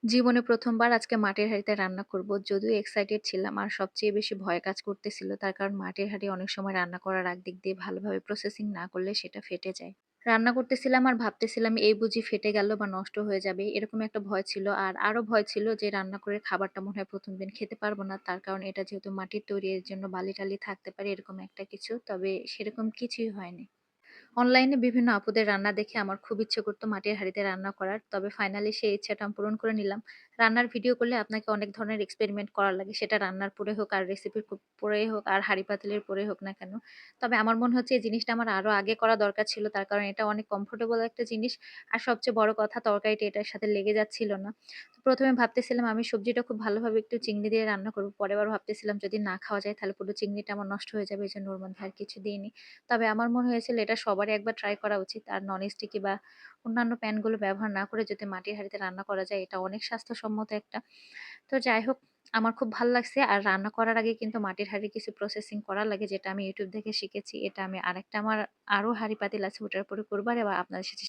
জীবনে ১ম বার আজকে মাটির হাঁড়িতে রান্না করব। যদিও এক্সাইটেড ছিলাম আর সবচেয়ে বেশি ভয় কাজ করতেছিল। তার কারণ মাটির হাঁড়ি অনেক সময় রান্না করার আগ দিক দিয়ে ভালোভাবে প্রসেসিং না করলে সেটা ফেটে যায়। রান্না করতেছিলাম আর ভাবতেছিলাম এই বুঝি ফেটে গেল বা নষ্ট হয়ে যাবে। এরকম একটা ভয় ছিল। আর আরো ভয় ছিল যে রান্না করে খাবারটা মনে হয় ১ম দিন খেতে পারব না। তার কারণ এটা যেহেতু মাটির তৈরি এর জন্য বালি-টালি থাকতে পারে এরকম একটা কিছু। তবে সেরকম কিছুই হয়নি। অনলাইনে বিভিন্ন আপুদের রান্না দেখে আমার খুব ইচ্ছে করতো মাটির হাঁড়িতে রান্না করার। তবে ফাইনালি সেই ইচ্ছাটা আমি পূরণ করে নিলাম। রান্নার ভিডিও করলে আপনাকে অনেক ধরনের এক্সপেরিমেন্ট করা লাগে। সেটা রান্নার পরে হোক আর রেসিপির পরেই হোক আর হাঁড়ি পাতিলের পরে হোক না কেন। তবে আমার মনে হচ্ছে এই জিনিসটা আমার আরো আগে করা দরকার ছিল। তার কারণ এটা অনেক কমফোর্টেবল একটা জিনিস। আর সবচেয়ে বড় কথা তরকারিটা এটার সাথে লেগে যাচ্ছিল না। তো ১ম এ ভাবতেছিলাম আমি সবজিটা খুব ভালোভাবে একটু চিংড়ি দিয়ে রান্না করব। পরের বার ভাবতেছিলাম যদি না খাওয়া যায় তাহলে পুরো চিংড়িটা আমার নষ্ট হয়ে যাবে। এজন্য ওর মধ্যে আর কিছু দিইনি। তবে আমার মনে হয়েছিল এটা সবারই একবার ট্রাই করা উচিত। আর নন স্টিকি বা অন্যান্য প্যানগুলো ব্যবহার না করে যদি মাটির হাঁড়িতে রান্না করা যায়, এটা অনেক স্বাস্থ্যসম্মত একটা। তো যাই হোক, আমার খুব ভাল লাগছে। আর রান্না করার আগে কিন্তু মাটির হাঁড়ির কিছু প্রসেসিং করা লাগে যেটা আমি YouTube দেখে শিখেছি। এটা আমি আরেকটা আমার আরো হাঁড়ি পাতিল আছে ওটার পরে করব আর আপনাদের সাথে